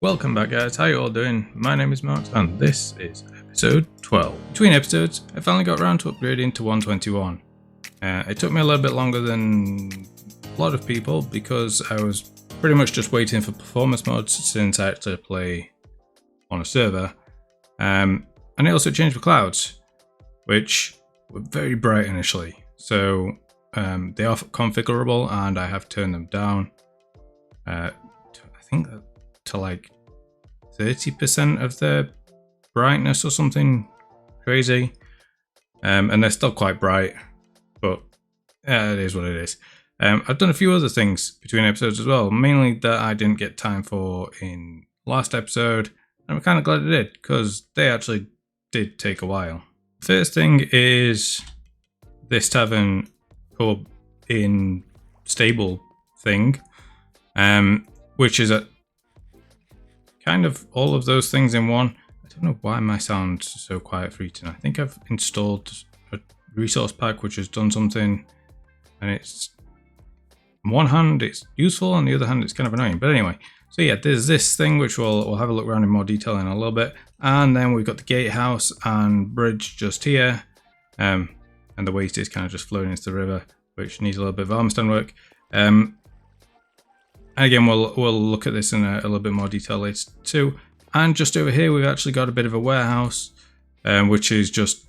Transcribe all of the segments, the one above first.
Welcome back, guys. How you all doing? My name is Marx and this is episode 12. Between episodes, I finally got around to upgrading to 121. It took me a little bit longer than a lot of people because I was pretty much just waiting for performance mods since I actually play on a server. And it also changed the clouds, which were very bright initially. So they are configurable and I have turned them down. I think to like 30% of their brightness or something crazy. And they're still quite bright, but it is what it is. I've done a few other things between episodes as well, mainly that I didn't get time for in last episode. And I'm kind of glad I did, because they actually did take a while. First thing is this tavern pub in stable thing, which is a kind of all of those things in one. I don't know why my sound's so quiet for eating. I think I've installed a resource pack which has done something, and it's on one hand it's useful, on the other hand it's kind of annoying. But anyway, so yeah, there's this thing which we'll have a look around in more detail in a little bit, and then we've got the gatehouse and bridge just here, and the waste is kind of just flowing into the river, which needs a little bit of armor stone work. Again, we'll look at this in a little bit more detail later too. And just over here, we've actually got a bit of a warehouse, which is just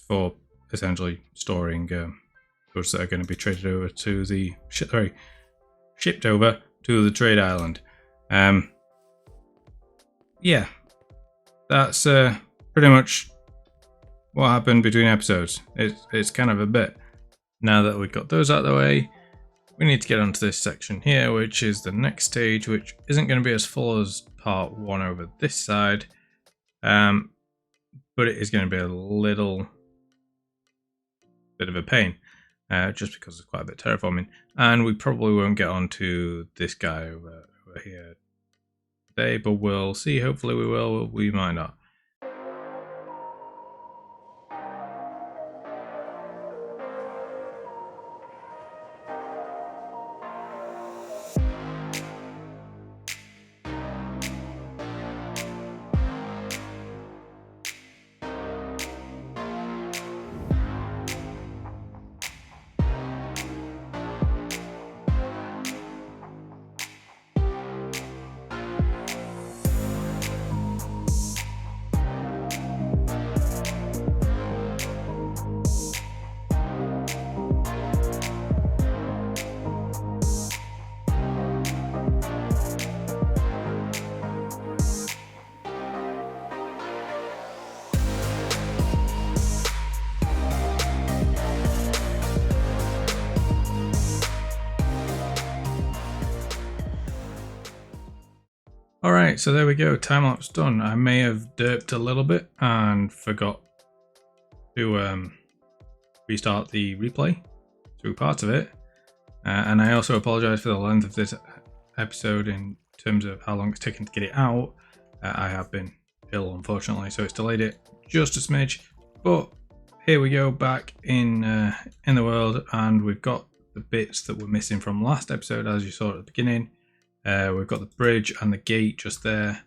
for essentially storing goods that are going to be traded over to the shipped over to the trade island. Yeah, that's pretty much what happened between episodes. It's kind of a bit. Now that we've got those out of the way, we need to get onto this section here, which is the next stage, which isn't going to be as full as part one over this side, but it is going to be a little bit of a pain, just because it's quite a bit terraforming, and we probably won't get onto this guy over here today, but we'll see. Hopefully we will, we might not. Alright, so there we go, time-lapse done. I may have derped a little bit and forgot to restart the replay through parts of it. And I also apologise for the length of this episode in terms of how long it's taken to get it out. I have been ill, unfortunately, so it's delayed it just a smidge. But here we go, back in the world, and we've got the bits that were missing from last episode, as you saw at the beginning. We've got the bridge and the gate just there,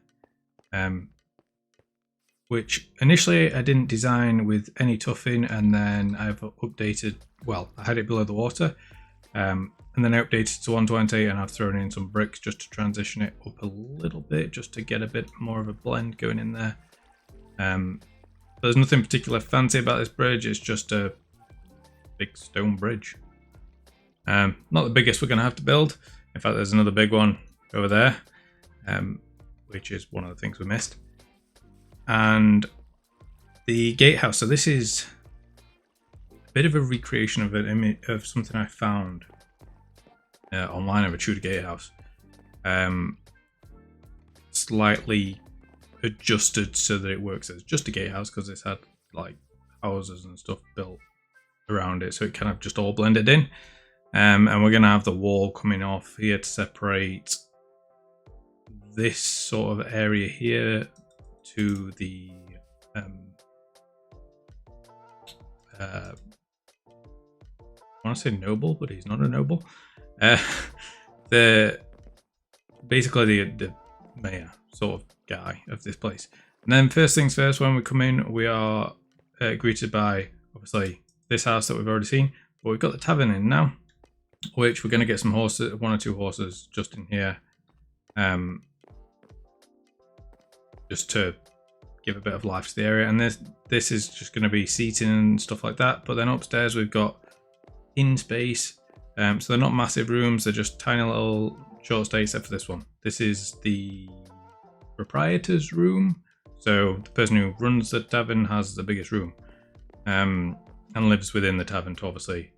which initially I didn't design with any tuffing, and then I've updated, well, I had it below the water, and then I updated to 120, and I've thrown in some bricks just to transition it up a little bit, just to get a bit more of a blend going in there. There's nothing particularly fancy about this bridge, it's just a big stone bridge. Not the biggest we're going to have to build. In fact, there's another big one over there, which is one of the things we missed. And the gatehouse. So this is a bit of a recreation of an image of something I found online of a Tudor gatehouse, slightly adjusted so that it works as just a gatehouse, because it's had like houses and stuff built around it, so it kind of just all blended in. And we're going to have the wall coming off here to separate this sort of area here to the I want to say noble, but he's not a noble. The basically the mayor, sort of guy of this place. And then first things first, when we come in, we are greeted by obviously this house that we've already seen, but we've got the tavern in now, which we're going to get some horses, 1 or 2 horses just in here, just to give a bit of life to the area. And this is just going to be seating and stuff like that. But then upstairs we've got in space, so they're not massive rooms, they're just tiny little short stay, except for this one. This is the proprietor's room, so the person who runs the tavern has the biggest room, and lives within the tavern to obviously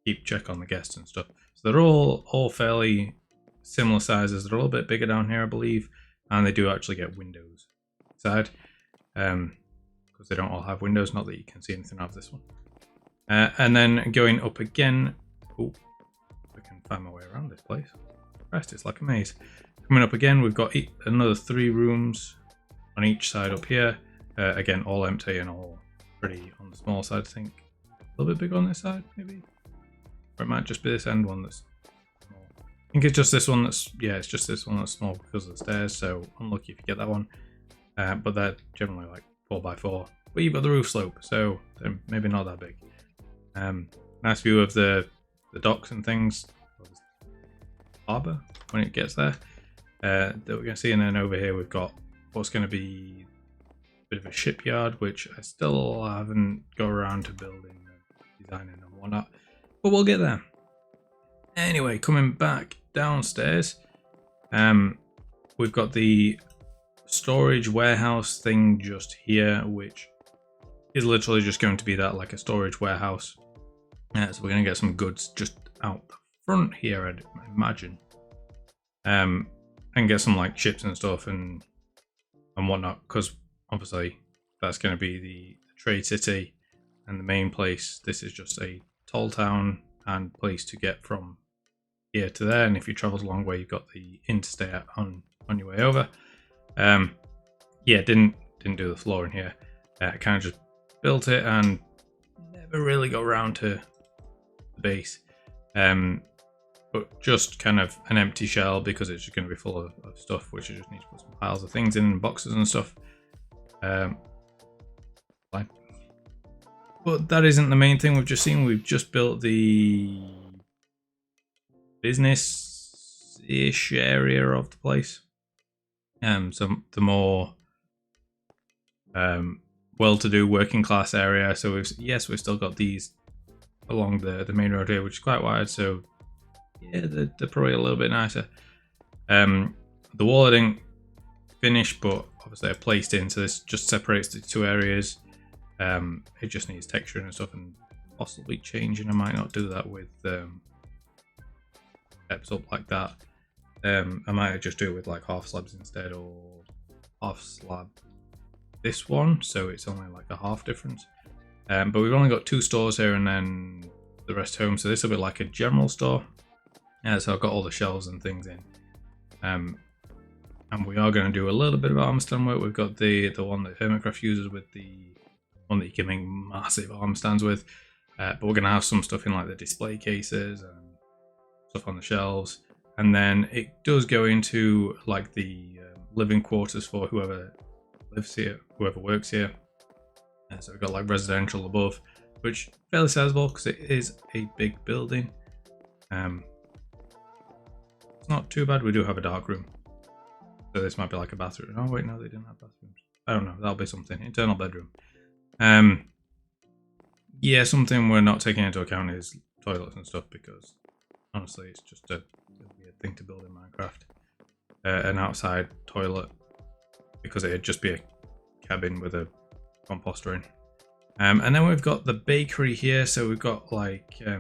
keep check on the guests and stuff. So they're all fairly similar sizes. They're a little bit bigger down here, I believe, and they do actually get windows inside, because they don't all have windows. Not that you can see anything out of this one. And then going up again, oh, I can find my way around this place. Christ, it's like a maze. Coming up again, we've got another 3 rooms on each side up here. Again, all empty and all pretty on the small side, I think. A little bit bigger on this side, maybe? Or it might just be this end one that's small. I think it's just this one that's, yeah, it's just this one that's small because of the stairs, so unlucky if you get that one. But they're generally like 4x4. But you've got the roof slope, so they're maybe not that big. Nice view of the docks and things. Harbour when it gets there, that we're going to see. And then over here we've got what's going to be a bit of a shipyard, which I still haven't got around to building, designing and whatnot, but we'll get there. Anyway, coming back downstairs, we've got the storage warehouse thing just here, which is literally just going to be that, like a storage warehouse. So we're going to get some goods just out the front here, I'd imagine, and get some like ships and stuff and whatnot, because obviously that's going to be the trade city and the main place. This is just a toll town and place to get from here to there, and if you travel a long way, you've got the interstate on your way over. Yeah, didn't do the floor in here. I kind of just built it and never really got around to the base. But just kind of an empty shell because it's just going to be full of stuff, which I just need to put some piles of things in, boxes and stuff. Fine. But that isn't the main thing we've just seen. We've just built the business-ish area of the place. So the more well-to-do working class area. So we've still got these along the main road here, which is quite wide. So yeah, they're probably a little bit nicer. The wall I didn't finish, but obviously I placed in, so this just separates the 2 areas. It just needs texture and stuff, and possibly changing. I might not do that with steps up like that. I might just do it with like half slabs instead, or half slab this one, so it's only like a half difference. But we've only got 2 stores here and then the rest home, so this will be like a general store. So I've got all the shelves and things in. And we are going to do a little bit of arm stand work. We've got the one that Marxcraft uses with the one that you can make massive arm stands with. But we're going to have some stuff in like the display cases and stuff on the shelves. And then it does go into like the living quarters for whoever lives here, whoever works here. So we've got like residential above, which is fairly sizable because it is a big building. It's not too bad. We do have a dark room, so this might be like a bathroom. Oh wait, no, they didn't have bathrooms. I don't know. That'll be something. Internal bedroom. Yeah, something we're not taking into account is toilets and stuff, because honestly, it's just a weird thing to build in Minecraft. An outside toilet, because it'd just be a cabin with a composter in. And then we've got the bakery here, so we've got like a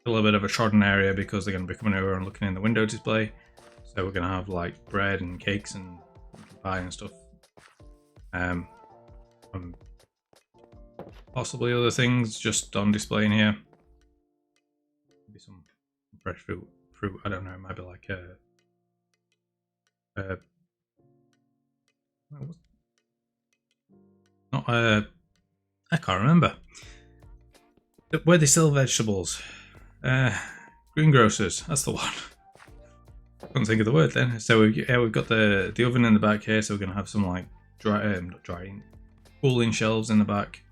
little bit of a trodden area because they're going to be coming over and looking in the window display. So we're going to have like bread and cakes and pie and stuff. And possibly other things just on display in here. Maybe some fresh fruit. I don't know. It might be like I can't remember. Where they sell vegetables. Greengrocers, that's the one. couldn't think of the word then. So we've got the oven in the back here, so we're gonna have some like cooling shelves in the back,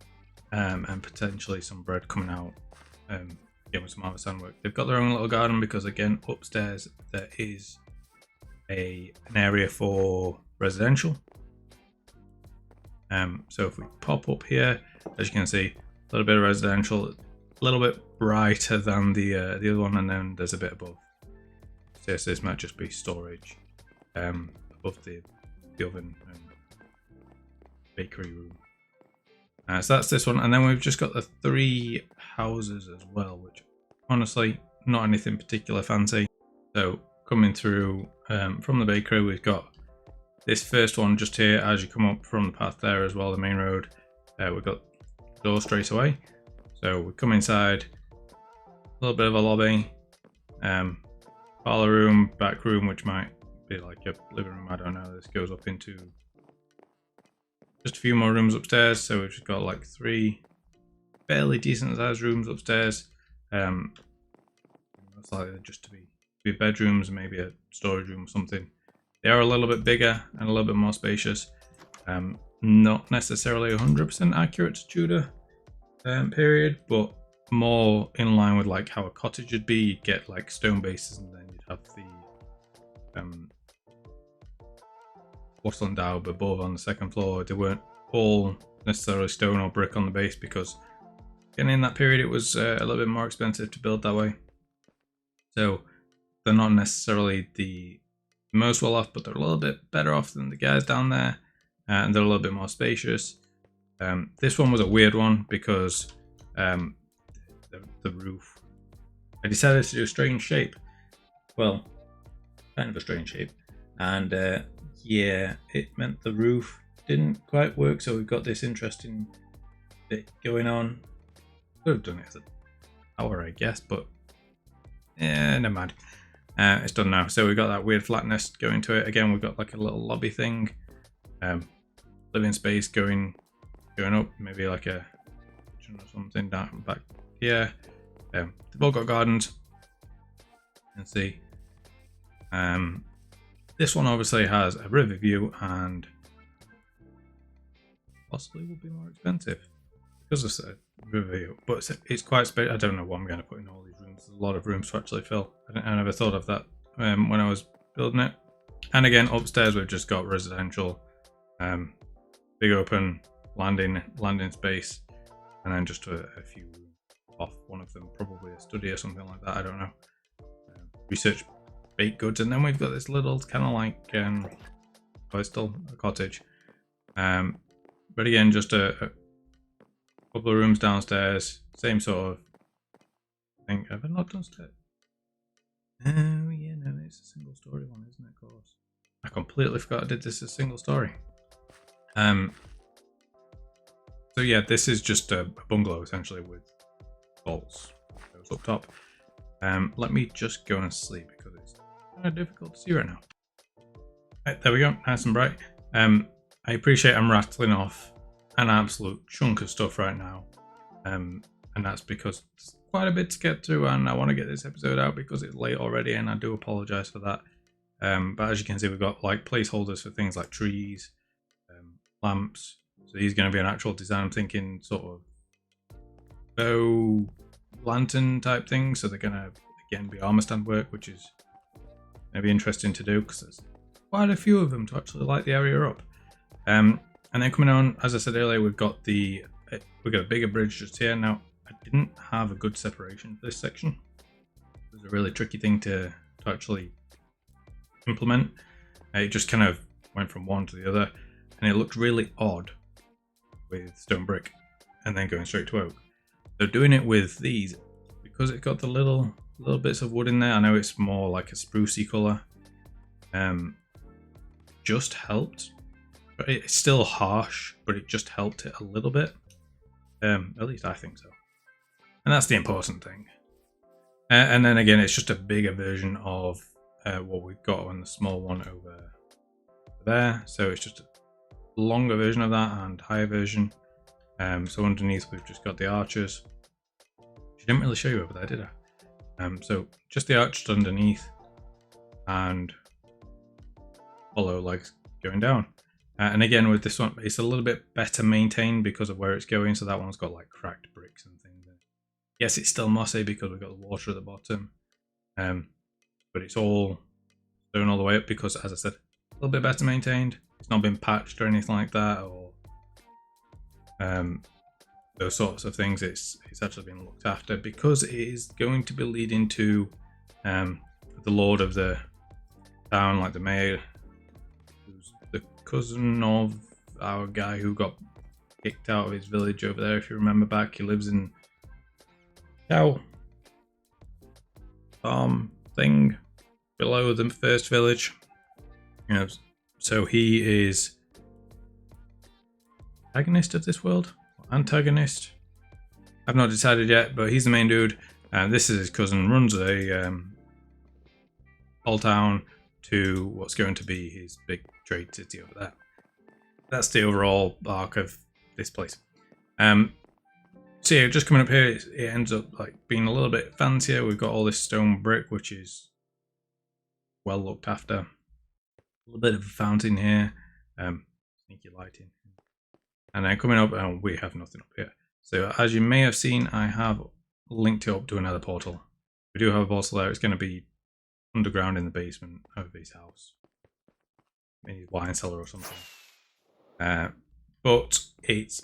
and potentially some bread coming out. With some artisan work. They've got their own little garden because again upstairs there is an area for residential. So if we pop up here, as you can see, a little bit of residential, a little bit brighter than the other one, and then there's a bit above. So this might just be storage above the oven and bakery room. So that's this one, and then we've just got the 3 houses as well, which honestly not anything particular fancy. So coming through from the bakery, we've got this first one just here as you come up from the path there as well, the main road. We've got the door straight away. So we come inside, a little bit of a lobby, parlour room, back room, which might be like a living room, I don't know. This goes up into just a few more rooms upstairs, so we've just got like 3 fairly decent sized rooms upstairs. Most likely just to be bedrooms, maybe a storage room or something. They are a little bit bigger and a little bit more spacious. Not necessarily 100% accurate to Tudor period, but more in line with like how a cottage would be. You'd get like stone bases, and then you'd have the porcelain daub above on the second floor. They weren't all necessarily stone or brick on the base, because again in that period it was a little bit more expensive to build that way. So they're not necessarily the most well off, but they're a little bit better off than the guys down there, and they're a little bit more spacious. This one was a weird one because the roof, I decided to do a strange shape. Well, kind of a strange shape, and yeah, it meant the roof didn't quite work. So we've got this interesting bit going on. Could have done it as a tower, I guess, but yeah, never mind. It's done now. So we've got that weird flatness going to it. Again, we've got like a little lobby thing, living space going up, maybe like a kitchen or something down back here. They've all got gardens. You can see. This one obviously has a river view and possibly will be more expensive because of the river view, but it's quite spacious. I don't know what I'm going to put in all these rooms. There's a lot of rooms to actually fill. I never thought of that when I was building it. And again, upstairs we've just got residential, big open landing space, and then just a few rooms off. One of them probably a study or something like that. I don't know. Research baked goods, and then we've got this little kind of like it's still a cottage, but again just a couple of rooms downstairs, same sort of thing. Have I not done stairs? Oh yeah, no, it's a single story one, isn't it? Of course, I completely forgot I did this as a single story. So yeah, this is just a bungalow essentially with vaults up top. Let me just go and sleep because it's kind of difficult to see right now. Right, there we go, nice and bright. I appreciate I'm rattling off an absolute chunk of stuff right now, and that's because there's quite a bit to get through, and I want to get this episode out because it's late already, and I do apologize for that. But as you can see, we've got like placeholders for things like trees, lamps. So he's going to be an actual design. I'm thinking sort of bow lantern type thing. So they're going to again be armor stand work, which is going to be interesting to do because there's quite a few of them to actually light the area up. And then coming on, as I said earlier, we've got a bigger bridge just here. Now I didn't have a good separation for this section. It was a really tricky thing to actually implement. It just kind of went from one to the other, and it looked really odd with stone brick and then going straight to oak. So doing it with these, because it's got the little bits of wood in there, I know it's more like a sprucey colour, just helped. But it's still harsh, but it just helped it a little bit. At least I think so. And that's the important thing. And then again, it's just a bigger version of what we've got on the small one over there. So it's just a longer version of that and higher version. So underneath we've just got the arches. I didn't really show you over there, did I? So just the arches underneath. and hollow like going down. And again with this one, it's a little bit better maintained because of where it's going. So that one's got like cracked bricks and things. Yes, it's still mossy because we've got the water at the bottom, but it's all stone all the way up because, as I said, a little bit better maintained. It's not been patched or anything like that, or those sorts of things. It's actually been looked after because it is going to be leading to the lord of the town, like the mayor, who's the cousin of our guy who got kicked out of his village over there. If you remember back, he lives in cow farm thing below the first village. You know, so he is antagonist of this world, or antagonist. I've not decided yet, but he's the main dude, and this is his cousin. Runs a whole town to what's going to be his big trade city over there. That's the overall arc of this place. So yeah, just coming up here, it ends up like being a little bit fancier. We've got all this stone brick, which is well looked after. A little bit of a fountain here, sneaky lighting, and then coming up, and we have nothing up here. So as you may have seen, I have linked it up to another portal. We do have a portal there. It's going to be underground in the basement of his house, in his wine cellar or something. But it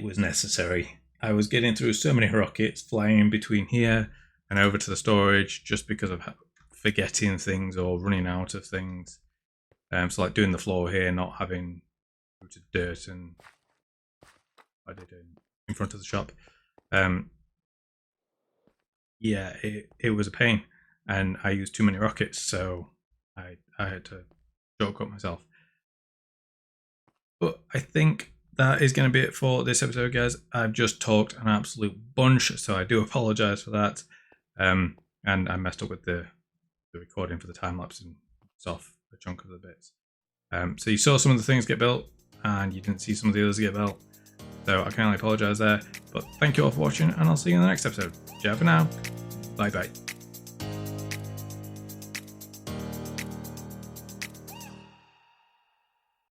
was necessary. I was getting through so many rockets flying in between here and over to the storage just because of forgetting things or running out of things. So like doing the floor here, not having rooted dirt, and I did in front of the shop. Yeah, it was a pain, and I used too many rockets, so I had to shortcut myself. But I think that is going to be it for this episode, guys. I've just talked an absolute bunch, so I do apologize for that. And I messed up with the recording for the time lapse and it's off a chunk of the bits. So you saw some of the things get built, and you didn't see some of the others get built. So I can only apologize there. But thank you all for watching, and I'll see you in the next episode. Ciao for now. Bye bye.